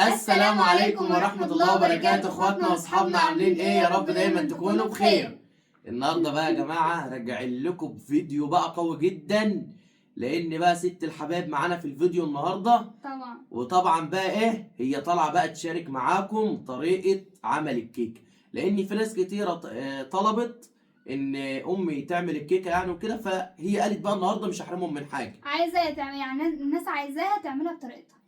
السلام عليكم ورحمة الله وبركاته. اخواتنا واصحابنا عاملين ايه؟ يا رب دايما تكونوا بخير. النهارده بقى يا جماعة راجعين لكم بفيديو بقى قوي جدا، لان بقى ست الحبايب معانا في الفيديو النهارده وطبعا بقى ايه هي طالعة بقى تشارك معاكم طريقة عمل الكيك، لان في ناس كتيرة طلبت ان امي تعمل الكيكة يعني وكده، فهي قالت بقى النهارده مش هحرمهم من حاجة، عايزة تعمل يعني الناس عايزاها تعملها بطريقتها.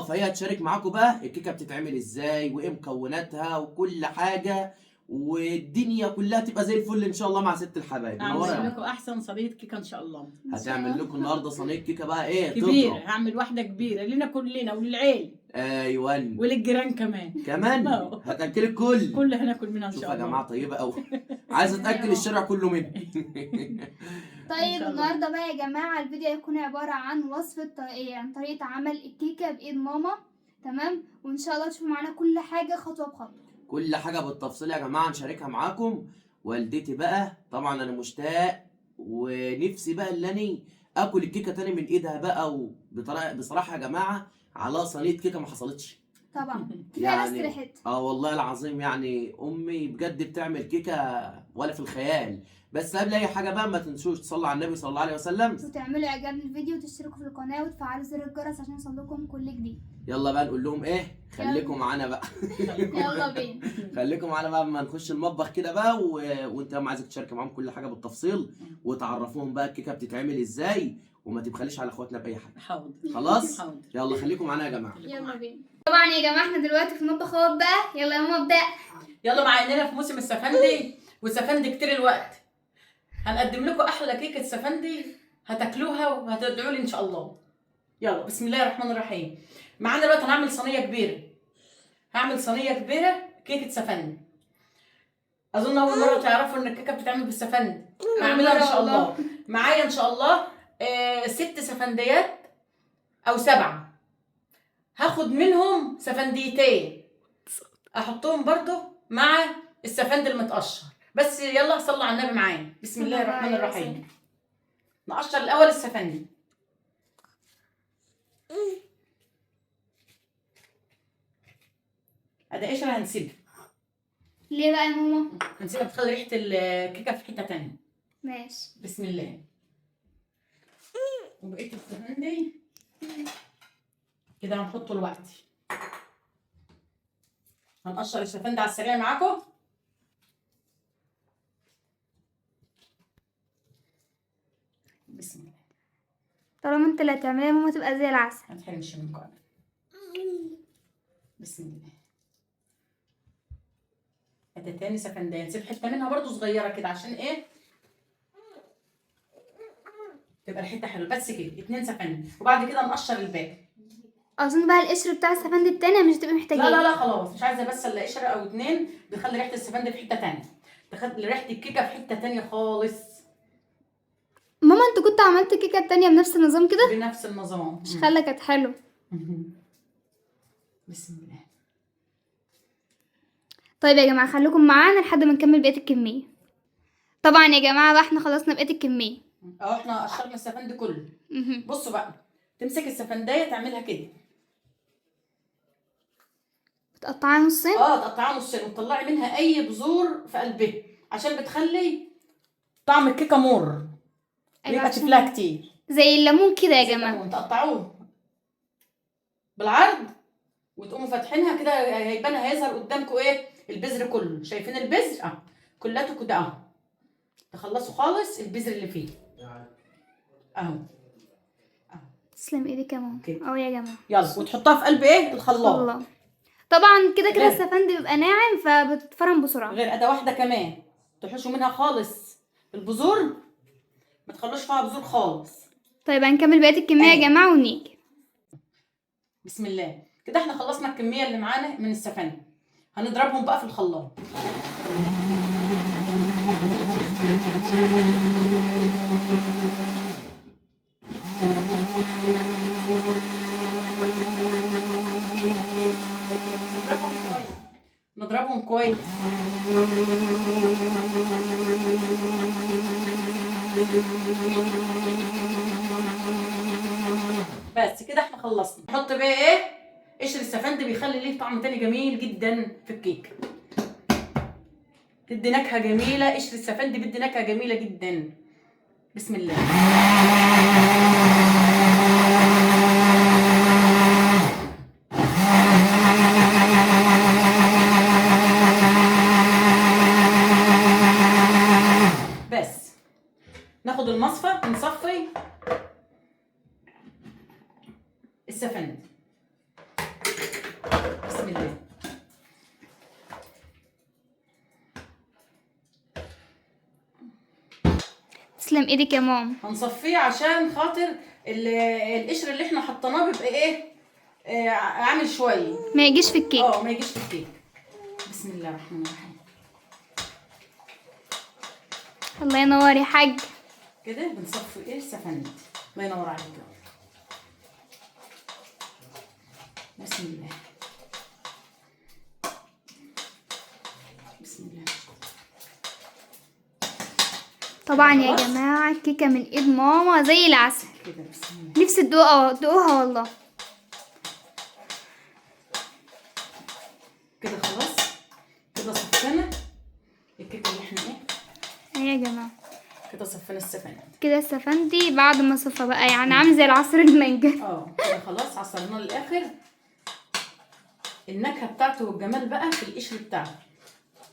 فهي هتشارك معاكم بقى الكيكه بتتعمل ازاي وايه مكوناتها وكل حاجه، والدنيا كلها تبقى زي الفل ان شاء الله مع ست الحبايب. هعمل لكم احسن صينيه كيكه ان شاء الله. هتعمل لكم النهارده صينيه كيكه بقى ايه كبيره، تضرب. هعمل واحده كبيره لنا كلنا وللعيل. ايوه وللجيران كمان هتاكل الكل. كل هناكل منها ان شاء الله. شوف يا جماعه طيبه قوي عايزه تاكل الشارع كله منها. طيب النهارده بقى يا جماعه الفيديو هيكون عباره عن وصفه يعني طريقه عمل الكيكه بايد ماما، تمام؟ وان شاء الله تشوفوا معانا كل حاجه خطوه بخطوه، كل حاجه بالتفصيل يا جماعه نشاركها معاكم. والدتي بقى طبعا انا مشتاق ونفسي بقى اللي انا اكل الكيكه تاني من ايدها بقى، وبطريقه بصراحه يا جماعه على صينيه كيكه ما حصلتش طبعا كفايه يعني. بس ريحتها. والله العظيم يعني امي بجد بتعمل كيكه ولا في الخيال. بس قبل اي حاجه بقى ما تنسوش تصلوا على النبي صلى الله عليه وسلم، وتعملوا اعجاب للفيديو وتشتركوا في القناه وتفعلوا زر الجرس عشان يوصلكم كل جديد. يلا بقى نقول لهم ايه، خليكم معانا بقى. يلا بينا. خليكم معانا بقى اما نخش المطبخ كده بقى وانت يا عايزك تشارك معاهم كل حاجه بالتفصيل وتعرفوهم بقى الكيكه بتتعمل ازاي، وما تبخليش على اخواتنا باي حاجه. حاضر خلاص حاضر. يلا خليكم معانا يا جماعه. يلا بينا. طبعا يا جماعه احنا دلوقتي في المطبخ اهو بقى. يلا يا ماما ابدا. يلا مع اننا في موسم السفندي والسفندي كتير الوقت، هنقدم لكم احلى كيكه سفندي هتاكلوها وهتدعوا لي ان شاء الله. يلا بسم الله الرحمن الرحيم. معانا دلوقتي هنعمل صينيه كبيره، هعمل صينيه كبيره كيكه سفندي. اظن اول مره تعرفوا ان الكيكه بتتعمل بالسفندي، هعملها ان شاء الله. معايا ان شاء الله 6 سفنديات او 7، هاخد منهم سفنديتين احطهم برضو مع السفند المتقشر. بس يلا صلوا على النبي معايا. بسم الله الرحمن الرحيم. نقشر الاول السفندي. ادي قشره هنسيبها. ليه بقى يا ماما؟ هنسيبها تخلي ريحه الكيكه في حته تانية. ماشي. بسم الله. وبقيت السفندي كده هنحطه دلوقتي. هنقشر السفندي على السريع معاكم. بسم الله. طالما انت اللي هتعمليها يا ماما تبقى زي العسل. ما تحرمش منكم ابدا. بسم الله. ادي تاني سفندية، نسيب حته منها برضو صغيره كده عشان ايه تبقى الحته حلوه. بس كده 2 سفندي، وبعد كده نقشر الباقي. اظن بقى القشر بتاع السفند التانية مش هتبقي محتاجاه. لا خلاص، مش عايزه بس الا قشره او 2 بيخلي ريحه السفندي في حته تانية، تخلي ريحه الكيكه في حته تانية خالص. ماما انت كنت عملت كيكه التانية بنفس النظام كده؟ بنفس النظام. مش خلى كانت حلو. بسم الله. طيب يا جماعه خليكم معانا لحد ما نكمل بقيه الكميه. طبعا يا جماعه بقى احنا خلصنا بقيه الكميه. احنا قشرنا السفندي كله. بصوا بقى، تمسك السفندية تعملها كده، بتقطعيها نصين؟ تقطعيها نصين وتطلعي منها اي بذور في قلبها عشان بتخلي طعم الكيكه مر. يبقى تفلها كتير زي الليمون كده يا جماعه. تقطعوه بالعرض وتقوموا فاتحينها كده، هيظهر قدامكم ايه البذر كله. شايفين البذر كلته كده تخلصوا خالص البذر اللي فيه اهو. تسلم ايدك يا ماما. اهو يا جماعه. يلا وتحطها في قلب ايه الخلاط. طبعا كده السفند بيبقى ناعم فبتفرم بسرعه. غير اداه واحده كمان تحشوا منها خالص البذور، ما تخلوش فيها بذور خالص. طيب هنكمل بقيه الكميه يا جماعه ونيجي. بسم الله. كده احنا خلصنا الكميه اللي معانا من السفند، هنضربهم بقى في الخلاط. نضربهم كويس. بس كده احنا خلصنا. نحط بقى ايه قشر السفندي بيخلي ليه طعم تاني جميل جدا في الكيك، تدي نكهه جميله. قشر السفندي بيدي نكهه جميله جدا. بسم الله. بس ناخد المصفى نصفي السفندي. بسم الله. تسلم ايدك يا ماما. هنصفيه عشان خاطر القشر اللي احنا حطيناه بيبقى ايه، عامل شويه، ما يجيش في الكيك. ما يجيش في الكيك. بسم الله الرحمن الرحيم. الله ينور يا حاج. كده بنصفي ايه السفندي. الله ينور عليك. بسم الله. بسم الله. طبعا يا خلاص؟ جماعه الكيكه من ايد ماما زي العسل. كده بسم الله. نفسي تدوقها والله. كده خلاص. كده صفينا الكيكه اللي احنا ايه. يا جماعه كده صفينا السفندي. كده السفندي بعد ما صفى بقى يعني عامل زي العصير المانجا. كده خلاص عصرناه للاخر. النكهه بتاعته والجمال بقى في القشر بتاعه.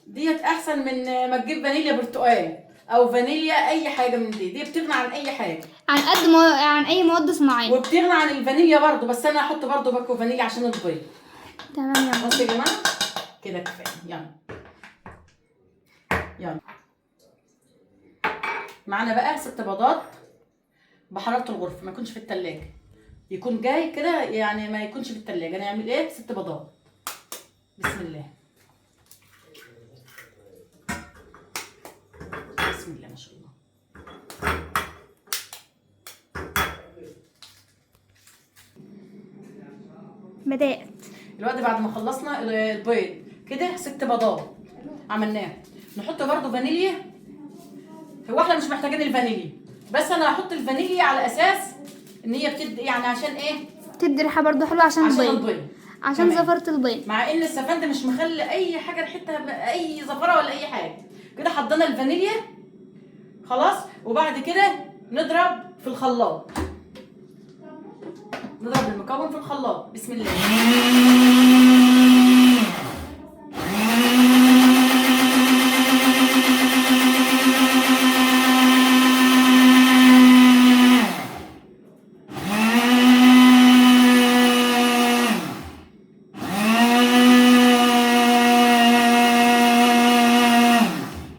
ديت احسن من ما تجيب فانيليا برتقال او فانيليا اي حاجه من دي بتغني عن اي حاجه، عن اي مواد صناعيه. وبتغني عن الفانيليا برضو، بس انا هحط برضو باكو فانيليا عشان البيض. تمام يا ماما. بصوا يا جماعه كده كفايه. يلا يلا. معانا بقى 6 بيضات بحراره الغرفه، ما يكونش في التلاجة، يكون جاي كده يعني ما يكونش في التلاجة. نعمل ايه؟ 6 بيضات. بسم الله. بسم الله ما شاء الله. بدأت. دلوقتي بعد ما خلصنا البيض كده 6 بيضات عملناها، نحط برضو فانيليا. هو احنا مش محتاجين الفانيليا، بس انا هحط الفانيليا على اساس ان هي بتدي يعني عشان ايه؟ تدي ريحه برضو حلوه عشان البيض. البيض، عشان تمام. زفرة البيض. مع ان السفندي مش مخلي اي حاجه ريحتها اي زفره ولا اي حاجه. كده حطينا الفانيليا خلاص، وبعد كده نضرب في الخلاط. نضرب المكون في الخلاط. بسم الله.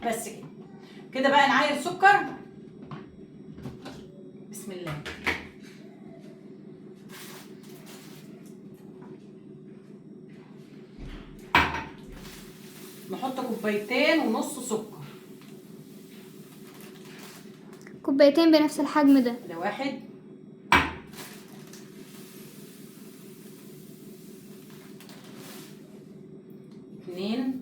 بس كده. كده بقى نعاير سكر. بسم الله. نحط 2.5 كوباية سكر. كوبايتين بنفس الحجم ده. ده 1 2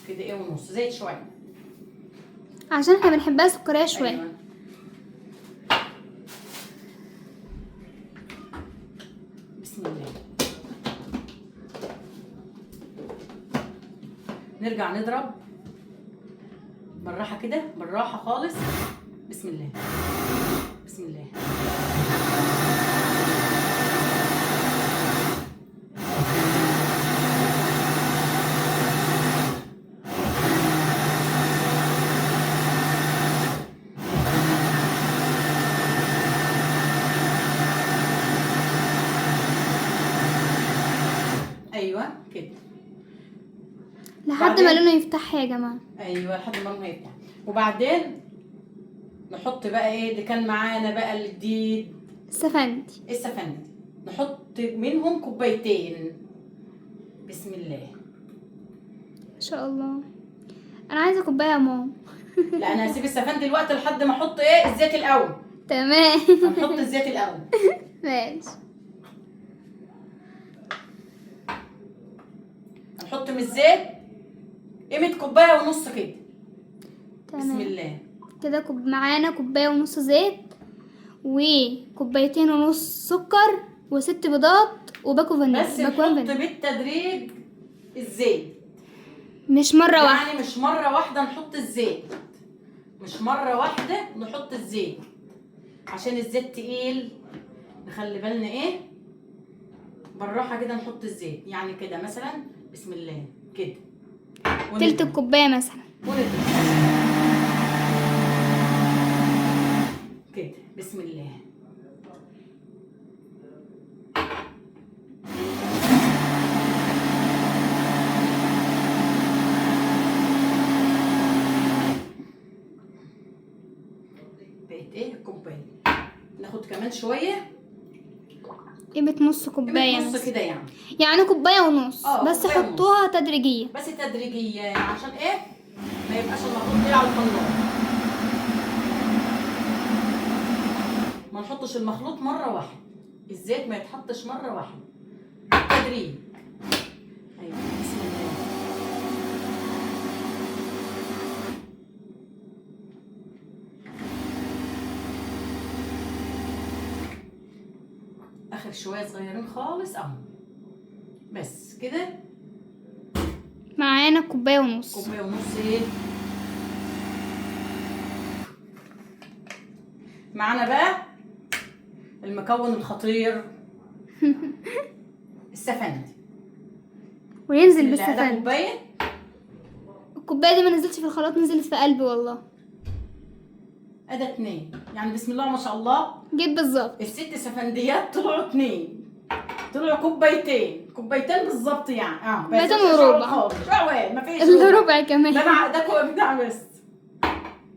كده ايه ونص، زيت شويه عشان احنا بنحبها سكرية شوية. أيوة. بسم الله. نرجع نضرب بالراحه كده، بالراحه خالص. بسم الله. بسم الله. ايوه كده لحد ما بعدين- لونه يفتح يا جماعة. ايوه لحد ما لونه يفتح. وبعدين نحط بقى ايه اللي كان معانا بقى الجديد، السفندي. السفندي. نحط منهم 2 كوباية. بسم الله. ما شاء الله. انا عايزة كوباية يا ماما. لا انا هسيب السفندي الوقت لحد ما احط ايه الزيت الاول. تمام. هنحط الزيت الاول. ماشي. هنحط من الزيت قيمة 1.5 كوباية كده. بسم تمام. الله. كده معانا كوباية ونص زيت وكوبايتين ونص سكر وست بيضات وباكو فانيليا. بس نحط بالتدريج الزيت، مش مرة واحدة. يعني مش مرة واحدة نحط الزيت، مش مرة واحدة نحط الزيت عشان الزيت تقيل. نخلي بالنا ايه، بالراحة كده نحط الزيت. يعني كده مثلا بسم الله كده تلت الكوباية مثلا كده بسم الله. بقت ايه الكوبايه، ناخد كمان شويه قيمة نص كوباية نص مثلا. كده يعني. يعني كوباية ونص بس كوباية حطوها تدريجية. بس تدريجيه عشان ايه ما يبقاش المخلوط على الخلاط. ما نحطش المخلوط مره واحده، الزيت ما يتحطش مره واحده، تدريج. ايوه بسم الله. اخر شويه صغيرين خالص اهو، بس كده. معانا كوباية ونص. كوبايه ونص ايه. معانا بقى المكون الخطير السفندي. وينزل ده بالسفندي. كوبايه. الكوباية دي ما نزلتش في الخلاط، نزلت في قلبي والله. ادي 2 يعني بسم الله ما شاء الله. جيت بالظبط. الست سفنديات طلعوا 2، طلعوا كوبايتين بالظبط يعني. كوبايتين وربع. ما فيش الا ربع كمان. ده كوب بتاع بس،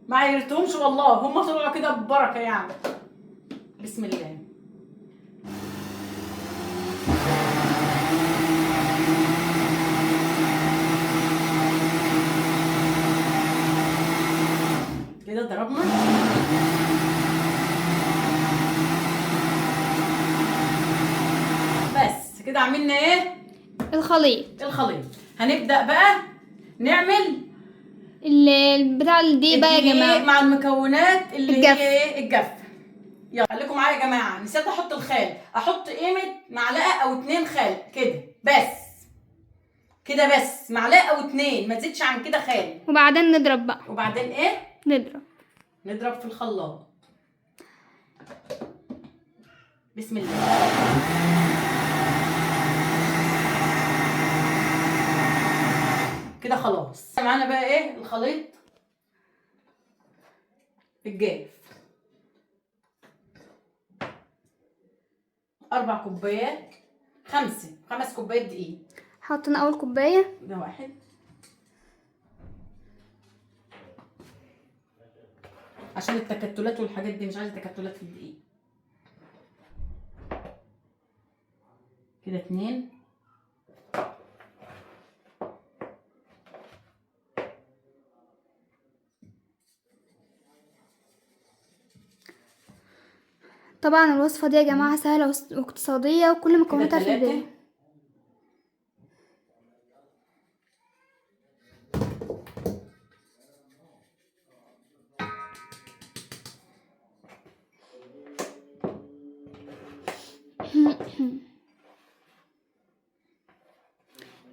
ما عيرتهمش والله، هم طلعوا كده ببركه يعني. بسم الله. كده ضربنا. بس كده عملنا ايه الخليط. هنبدأ بقى نعمل بتاع دي بقى يا جماعة مع المكونات اللي الجف. هي ايه الجف. يلا خليكم معايا يا جماعه. نسيت احط الخال، احط قيمه معلقه او 2 خال كده بس، كده بس معلقه او 2، ما تزيدش عن كده خال. وبعدين نضرب بقى. وبعدين ايه نضرب في الخلاط. بسم الله. كده خلاص معانا بقى ايه الخليط الجاف. 4 كوبايات، 5 كوبايات دقيق. حطينا اول كوبايه، ده 1 عشان التكتلات والحاجات دي، مش عايزه تكتلات في الدقيق. كده 2. طبعا الوصفه دي يا جماعه سهله واقتصاديه وكل مكوناتها في البيت.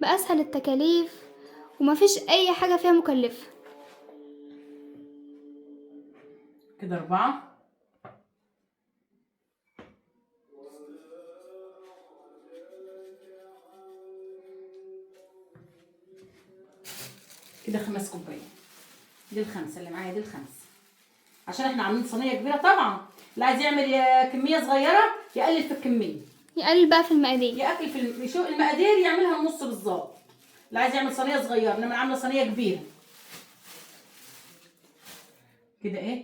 بأسهل التكاليف ومفيش اي حاجه فيها مكلفه. كده 4. كده 5 كوبايات. دي ال5 اللي معايا، دي ال5 عشان احنا عاملين صينيه كبيره. طبعا اللي عايز يعمل كميه صغيره يقلل في الكميه، يقلل بقى في المقادير، ياكل في يشوف المقادير يعملها النص بالظبط. اللي عايز يعمل صينيه صغيره، انما عامله صينيه كبيره. كده ايه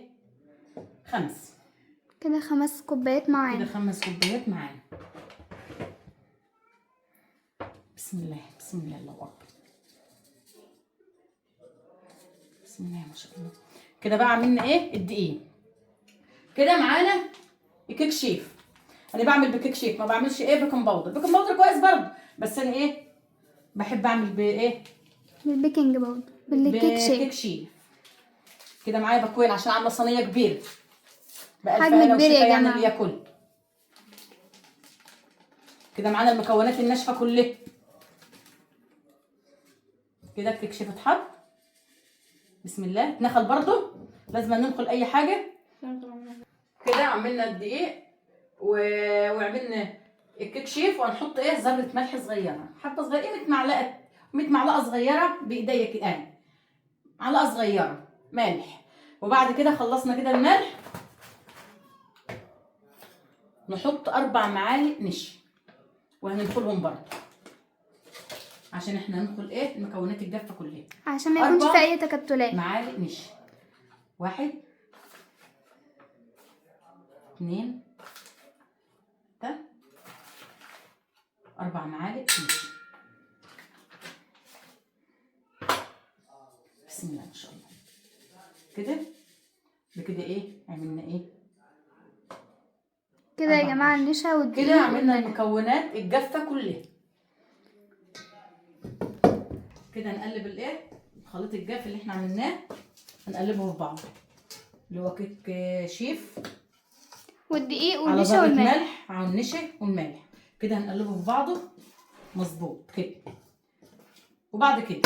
5. كده 5 كوبايات معانا. كده 5 كوبايات معانا. بسم الله بسم الله، الله اكبر. بسم الله ما شاء الله. كده بقى عملنا ايه الدقيق. كده معانا كيك شيف. انا بعمل بكيك شيف، ما بعملش ايه بيكنج باودر. بيكنج باودر كويس برضه، بس انا ايه بحب اعمل بايه بالبيكنج باودر بالكيك شيف. كده معايا باكوين عشان عامله صينيه كبيره بألف حجم هنا كبير يا وشفا يعني جماعة. اللي ياكل. كده معانا المكونات الناشفه كلها. كده الكيك شيف اتحط. بسم الله. اتنخل برضو، لازم ننخل اي حاجه. كده عملنا الدقيق وعملنا الكيك شيف، وهنحط ايه ذره ملح صغيره، حبه صغيره، قيمه معلقه، 100 معلقه صغيره بايديا كده، معلقه صغيره ملح. وبعد كده خلصنا كده الملح، نحط 4 معالق نشا وهننخلهم برضه عشان احنا هندخل ايه المكونات الجافه كلها. عشان ما يكونش 4 في اي تكتلات. معالق نشا. 1 2 3 4 معالق نشا. بسم الله ما شاء الله. كده بكده ايه عملنا ايه كده يا 4 جماعة نشا. النشا والدقيق كده عملنا المكونات الجافه كلها. كده هنقلب الايه الخليط الجاف اللي احنا عملناه، هنقلبه في بعض، اللي هو كيك شيف والدقيق على والنشا ذرة والملح. ملح على النشا والملح. كده هنقلبه في بعضه مظبوط كده. وبعد كده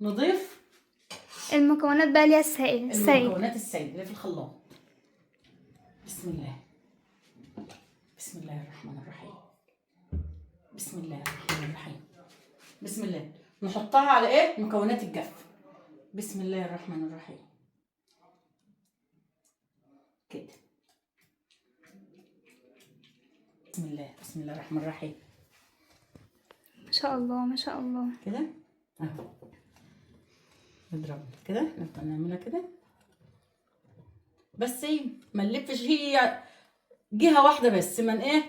نضيف المكونات بقى اللي هي السائل. المكونات السائلة اللي في الخلاط. بسم الله. بسم الله الرحمن الرحيم. بسم الله الرحمن الرحيم. بسم الله. نحطها على ايه مكونات الجاف. بسم الله الرحمن الرحيم. كده. بسم الله. بسم الله الرحمن الرحيم. ما شاء الله ما شاء الله. كده اهو نضرب كده، نبقى نعملها كده بس ايه ما نلفش، هي جهه واحده بس، من ايه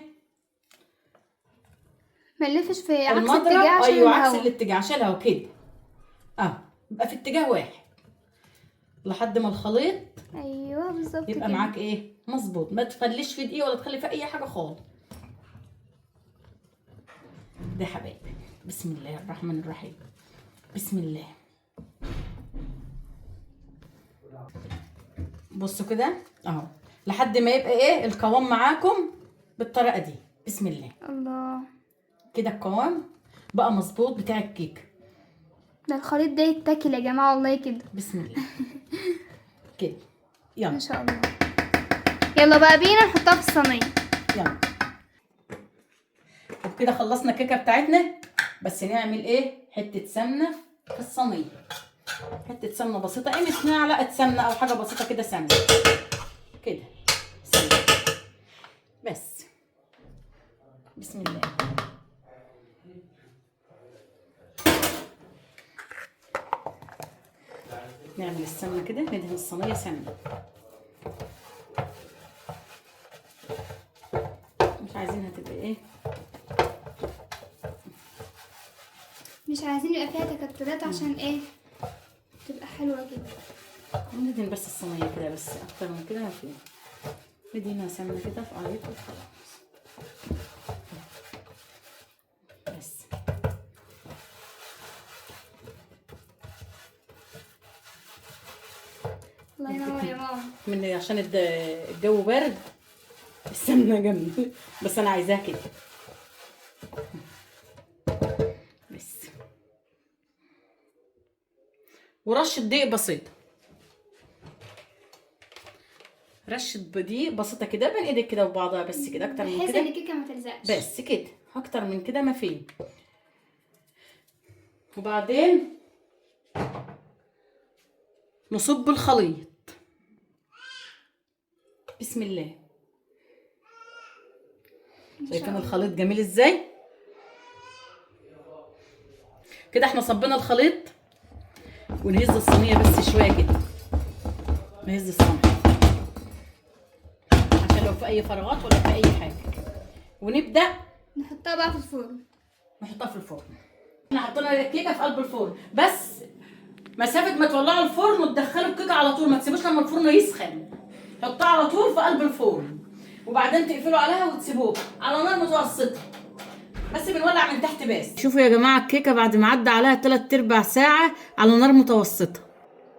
ما نلفش في عكس المضرب. اتجاه عشان ايوه عكس الهوا. الاتجاه عشان الهوا كده. يبقى في اتجاه واحد لحد ما الخليط ايوه بالظبط يبقى كده. معاك ايه مظبوط. ما تخليش في دقيق ولا تخلي في اي حاجه خالص. ده حبايبي. بسم الله الرحمن الرحيم. بسم الله. بصوا كده اهو لحد ما يبقى ايه القوام معاكم بالطريقه دي. بسم الله. الله. كده القوام بقى مظبوط بتاع الكيك. ده الخليط ده يتاكل يا جماعه والله كده. بسم الله. كده يلا ما شاء الله. يلا بقى بينا نحطها في الصينيه. يلا. وبكده خلصنا الكيكه بتاعتنا. بس نعمل ايه حته سمنه في الصينيه، حته سمنه بسيطه، قيمه معلقه سمنه او حاجه بسيطه كده، سمنه كده سمنه بس. بسم الله. نعمل السمنه كده، ندهن الصينيه سمنه. مش عايزينها تبقى ايه مش عايزين يبقى فيها تكتلات عشان ايه تبقى حلوه كده. ندهن بس الصينيه كده، بس اكتر من كده ما فيه. ندهنها سمنه كده في قريته وخلاص بس. الله ينور يا ماما. من عشان الجو برد السمنه جامده، بس انا عايزاها كده بس. ورشه دقيق بسيطه، رشه دقيق بسيطه كده بين ايدك كده وبعضها، بس كده اكتر من بحيث كده ان الكيكه ما تلزقش. بس كده، اكتر من كده ما فيه. وبعدين نصب الخليط. بسم الله. شايفين الخليط جميل ازاي؟ كده احنا صبينا الخليط، ونهز الصينيه بس شويه كده، نهز الصينيه عشان لو في اي فراغات ولا في اي حاجه. ونبدا نحطها بقى في الفرن. نحطها في الفرن. احنا حطينا الكيكه في قلب الفرن، بس مسافه ما تولعوا الفرن وتدخلوا الكيكه على طول، ما تسيبوش لما الفرن يسخن، حطها على طول في قلب الفرن، وبعدين تقفلوا عليها وتسيبوها على نار متوسطه، بس بنولع من تحت بس. شوفوا يا جماعه الكيكه بعد ما عدى عليها 3/4 ساعه على نار متوسطه.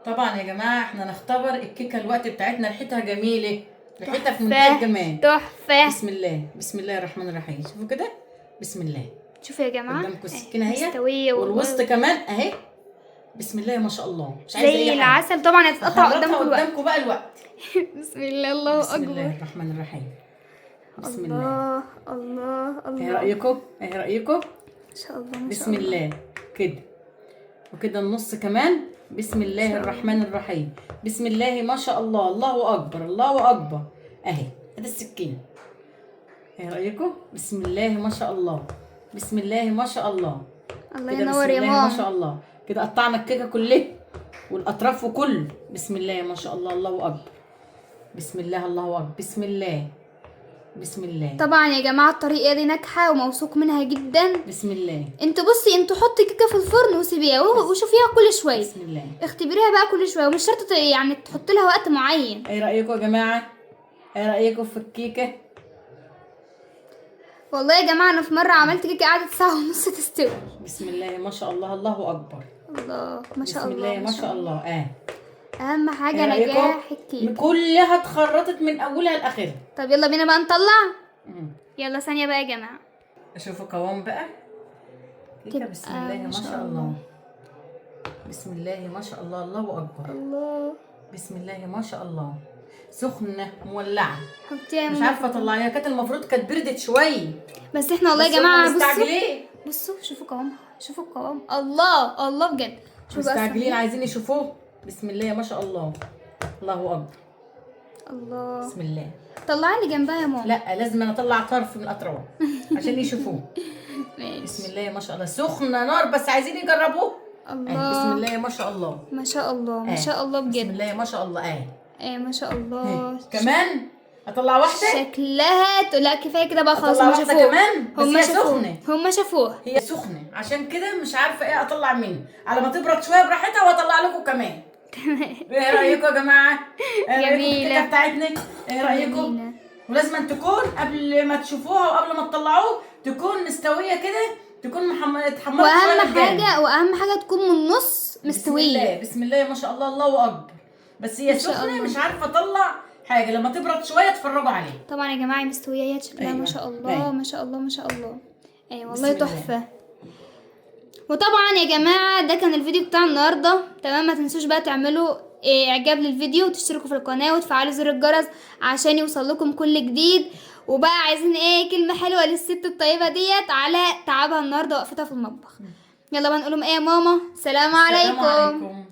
طبعا يا جماعه احنا نختبر الكيكه الوقت بتاعتنا، ريحتها جميله، ريحتها في منتهى الجمال. تحفه. بسم الله، بسم الله الرحمن الرحيم. شوفوا كده، بسم الله. شوفوا يا جماعه قدامكم السكينه اهي، مستويه والوسط كمان اهي. بسم الله ما شاء الله، مش عايزه زي اي حاجه. العسل. طبعا هتتقطع قدامكم الوقت. قدامكم بقى الوقت. بسم الله، الله بسم اكبر. الله الرحمن الرحيم. بسم الله. الله الله. ايه رايكم؟ ايه رايكم؟ ما شاء الله ما شاء بسم الله كده، وكده النص كمان. بسم الله الرحمن الرحيم. بسم الله ما شاء الله، الله اكبر الله اكبر. اهي ادي السكينه. ايه رايكم؟ بسم الله ما شاء الله، بسم الله ما شاء الله. الله كده ينور بسم يا الله ما ماما. شاء الله. كده قطعنا الكيكه كلها والاطراف وكله. بسم الله ما شاء الله، الله اكبر. بسم الله الله اكبر. بسم الله، بسم الله. طبعا يا جماعه الطريقه دي ناجحه وموثوق منها جدا. بسم الله. انتوا بصي، انتوا حطي كيكه في الفرن وسيبيها وشوفيها كل شويه. بسم الله. اختبريها بقى كل شويه، ومش شرط يعني تحط لها وقت معين. ايه رايكم يا جماعه؟ ايه رايكم في الكيكه؟ والله يا جماعه انا في مره عملت كيكه قعدت ساعه ونص تستوي. بسم الله ما شاء الله، الله اكبر. الله ما شاء بسم الله الله ما شاء الله. اهم حاجه إيه رأيكم؟ نجاح الكيكه. كلها اتخرطت من اولها لاخرها. طب يلا بينا بقى نطلع. يلا ثانيه بقى يا جماعه. اشوفوا قوام بقى كيكه. تبقى بسم الله ما شاء الله، بسم الله ما شاء الله، الله اكبر. الله. بسم الله ما شاء الله. سخنه مولعه، حطيها يا مش ماما. عارفه اطلعيها، كانت المفروض كانت بردت شويه. بس احنا والله بس يا جماعه هم بصوا مستعجلين، بصوا، شوفوا قوامها، شوفوا القوام. الله الله بجد. شوفوا بقى مستعجلين الصينية. عايزين يشوفوه. بسم الله ما شاء الله، الله اكبر. الله. بسم الله. طلعي لي جنبها يا ماما. لا لازم انا اطلع طرف من الاطراف عشان يشوفوه. ماشي. بسم الله ما شاء الله. سخنه نار بس عايزين يجربوه. الله. بسم الله ما شاء الله، ما شاء الله ما شاء الله بسم بجد. الله ما شاء الله. ما شاء الله. كمان اطلع واحده. شكلها لا كفايه كده بقى خلاص. اطلع هم واحده شافوه. كمان بس هم هي شافوه. سخنه. هم شافوها. هي سخنه عشان كده مش عارفه ايه اطلع منه، على ما تبرد شويه براحتها واطلع لكم كمان. ايه رايكم يا جماعه؟ ايه رايكم في جميلة. الكيكه بتاعتنا؟ ايه رايكم؟ جميلة. ولازم تكون قبل ما تشوفوها وقبل ما تطلعوه تكون مستويه كده، تكون اتحمرت شويه واهم قدام. واهم حاجه تكون من النص مستويه. بسم الله ما شاء الله، الله اكبر. بس هي ما شاء سخنه الله. مش عارفه اطلع حاجه، لما تبرد شويه اتفرجوا عليها. طبعا يا جماعه مستويه شكلها أيوة. ما شاء الله أيوة. ما شاء الله ما شاء الله. والله بسم الله. تحفه. وطبعا يا جماعه ده كان الفيديو بتاع النهارده. تمام، ما تنسوش بقى تعملوا اعجاب للفيديو وتشتركوا في القناه وتفعلوا زر الجرس عشان يوصل لكم كل جديد. وبقى عايزين كلمه حلوه للست الطيبه ديت على تعبها النهارده وقفتها في المطبخ. يلا بقى نقول لهم يا ماما. سلام السلام عليكم. عليكم.